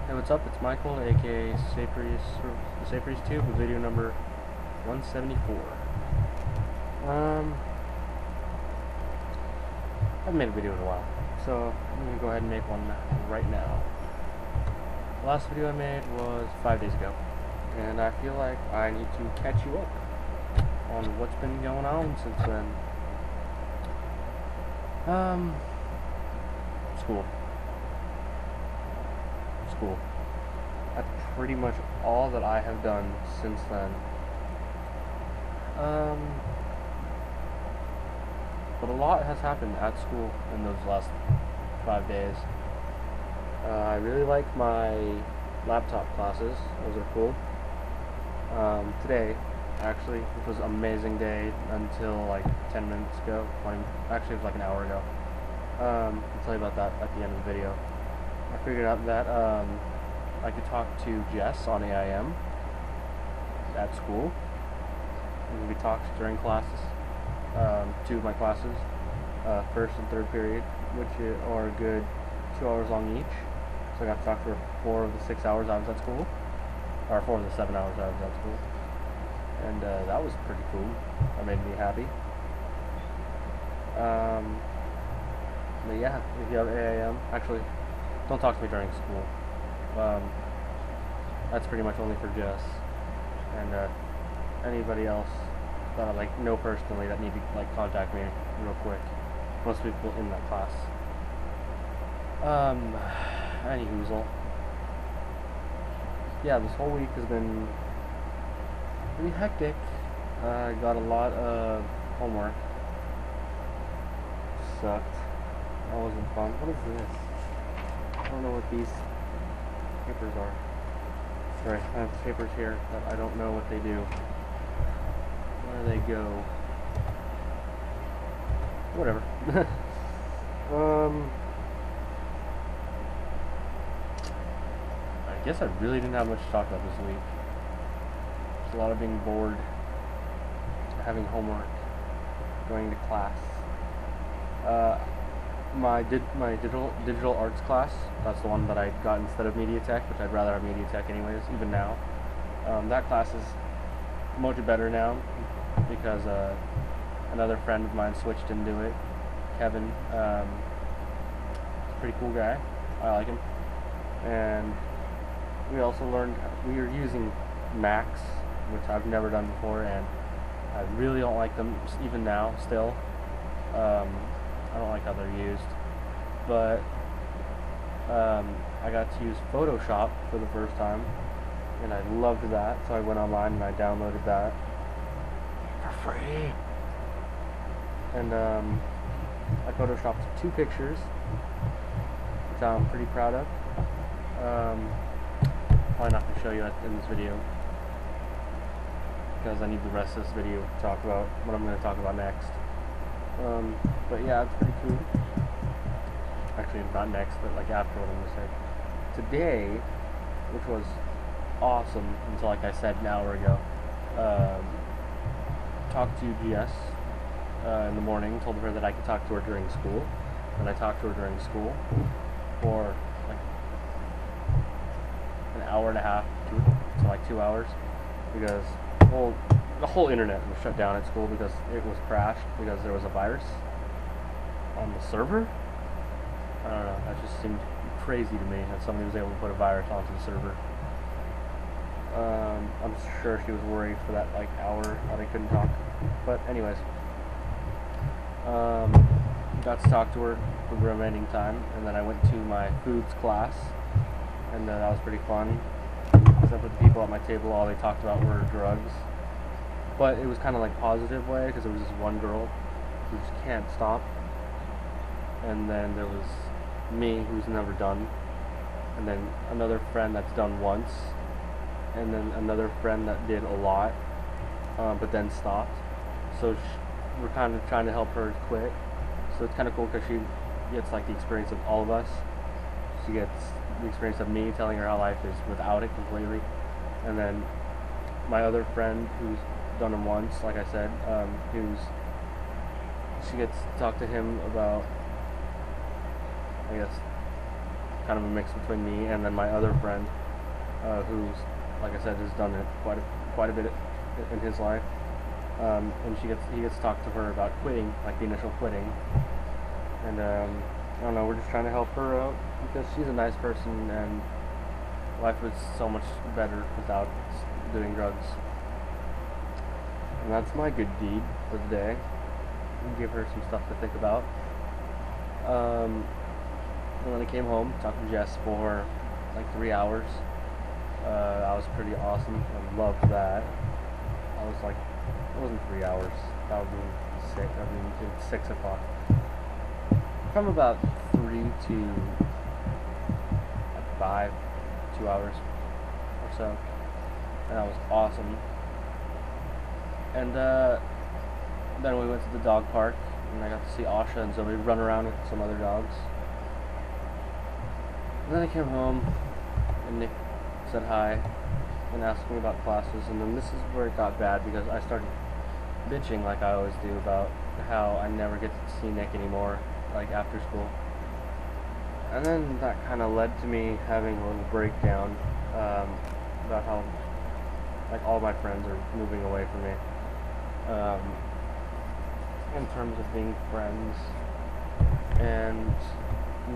Hey, what's up? It's Michael, aka Saprius Tube, with video number 174. I haven't made a video in a while, so I'm gonna go ahead and make one right now. The last video I made was 5 days ago, and I feel like I need to catch you up on what's been going on since then. School. That's pretty much all that I have done since then. But a lot has happened at school in those last 5 days. I really like my laptop classes. Those are cool. Today, actually, it was an amazing day until like 10 minutes ago. Actually, it was like an hour ago. I'll tell you about that at the end of the video. I figured out that I could talk to JESS on AIM at school. We talked during classes, two of my classes, first and third period, which are a good 2 hours long each. So I got to talk to her 4 of the 6 hours I was at school, or 4 of the 7 hours I was at school, and that was pretty cool. That made me happy. But yeah, if you have AIM, actually, don't talk to me during school. That's pretty much only for Jess and anybody else that I like know personally that need to like contact me real quick. Most people in that class. Any hoozle. Yeah, this whole week has been pretty hectic. I got a lot of homework. Sucked. That wasn't fun. What is this? I don't know what these papers are. Sorry, I have papers here that I don't know what they do. Where do they go? Whatever. I guess I really didn't have much to talk about this week. There's a lot of being bored, having homework, going to class. My digital arts class, that's the one that I got instead of media tech, which I'd rather have media tech anyways, even now. That class is much better now because another friend of mine switched into it, Kevin. He's a pretty cool guy. I like him. And we also learned, we were using Macs, which I've never done before, and I really don't like them even now still. I don't like how they're used, but I got to use Photoshop for the first time, and I loved that, so I went online and I downloaded that for free, and I photoshopped 2 pictures, which I'm pretty proud of. Probably not going to show you that in this video, because I need the rest of this video to talk about what I'm going to talk about next. But yeah, it's pretty cool. Actually, not next, but like after what I'm going to say. Today, which was awesome until, like I said, an hour ago, talked to GS in the morning, told her that I could talk to her during school, and I talked to her during school for like an hour and a half, so like 2 hours, because the whole internet was shut down at school because it was crashed because there was a virus on the server. I don't know, that just seemed crazy to me that somebody was able to put a virus onto the server. I'm sure she was worried for that like hour that I couldn't talk. But anyways, got to talk to her for the remaining time, and then I went to my foods class, and that was pretty fun. Except for the people at my table, all they talked about were drugs. But it was kind of like positive way, because there was this one girl who just can't stop, and then there was me who's never done, and then another friend that's done once, and then another friend that did a lot, but then stopped. So we're kind of trying to help her quit. So it's kind of cool because she gets like the experience of all of us. She gets the experience of me telling her how life is without it completely, and then my other friend who's done them once, like I said, she gets to talk to him about, I guess, kind of a mix between me and then my other friend, who's, like I said, has done it quite a bit in his life. And he gets to talk to her about quitting, like the initial quitting. And I don't know, we're just trying to help her out because she's a nice person and life was so much better without doing drugs. And that's my good deed for the day. Give her some stuff to think about. And then I came home, talked to Jess for like 3 hours. That was pretty awesome. I loved that. I was like, it wasn't 3 hours. That would be 6. I mean, it's 6 o'clock. From about 3 to like 5, 2 hours or so. And that was awesome. And then we went to the dog park, and I got to see Asha and Zoe run around with some other dogs. And then I came home, and Nick said hi, and asked me about classes, and then this is where it got bad, because I started bitching like I always do about how I never get to see Nick anymore, like after school. And then that kind of led to me having a little breakdown about how like all my friends are moving away from me. In terms of being friends, and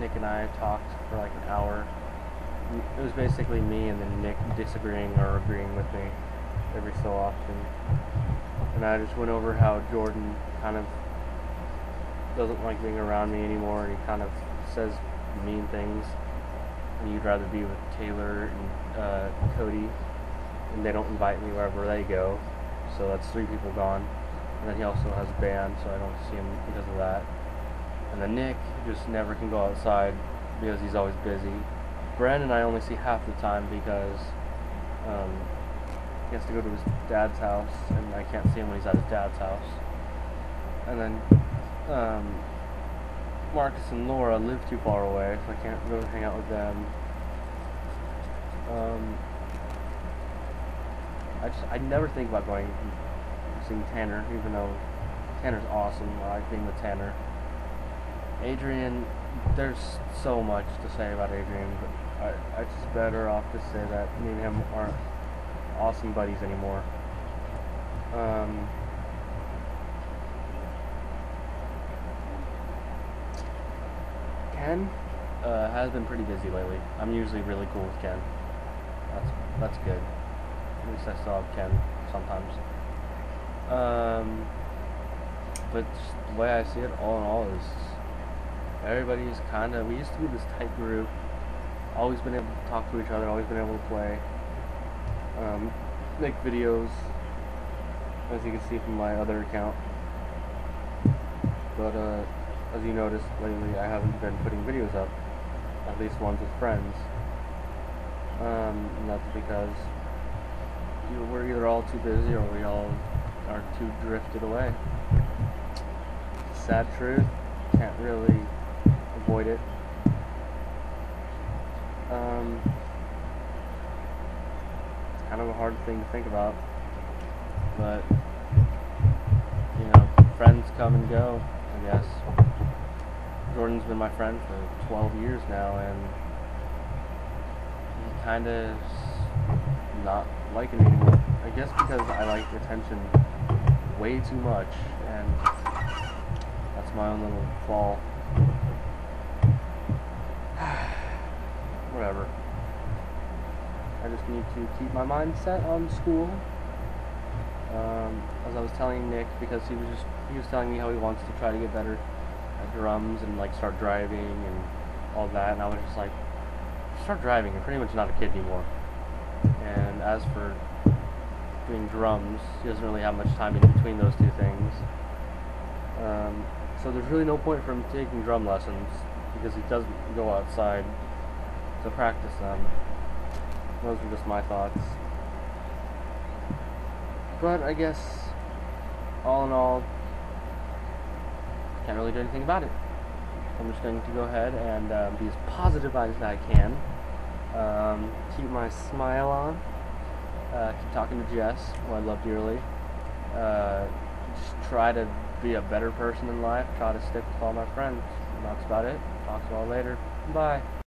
Nick and I talked for like an hour. It was basically me and then Nick disagreeing or agreeing with me every so often. And I just went over how Jordan kind of doesn't like being around me anymore, and he kind of says mean things, and you'd rather be with Taylor and Cody, and they don't invite me wherever they go, so that's 3 people gone. And then he also has a band, so I don't see him because of that. And then Nick just never can go outside because he's always busy. Brandon I only see half the time because he has to go to his dad's house, and I can't see him when he's at his dad's house. And then Marcus and Laura live too far away, so I can't go hang out with them. I never think about going and seeing Tanner, even though Tanner's awesome. I like being with Tanner. Adrian, there's so much to say about Adrian, but I just better off to say that me and him aren't awesome buddies anymore. Ken has been pretty busy lately. I'm usually really cool with Ken. That's good. At least I still have Ken sometimes. But the way I see it, all in all, is everybody's kind of, we used to be this tight group, always been able to talk to each other, always been able to play, make videos, as you can see from my other account. But as you noticed lately, I haven't been putting videos up, at least ones with friends. And that's because we're either all too busy or we all are too drifted away. Sad truth, can't really avoid it. It's kind of a hard thing to think about, but you know, friends come and go, I guess. Jordan's been my friend for 12 years now, and he kind of not liking me anymore. I guess because I like attention way too much, and that's my own little flaw. Whatever. I just need to keep my mind set on school. As I was telling Nick, because he was telling me how he wants to try to get better at drums and like start driving and all that, and I was just like, start driving, you're pretty much not a kid anymore. And as for doing drums, he doesn't really have much time in between those two things. So there's really no point for him taking drum lessons, because he doesn't go outside to practice them. Those are just my thoughts. But I guess, all in all, can't really do anything about it. I'm just going to go ahead and be as positive as I can. Keep my smile on. Keep talking to Jess, who I love dearly. Just try to be a better person in life. Try to stick with all my friends. And that's about it. Talk to you all later. Bye.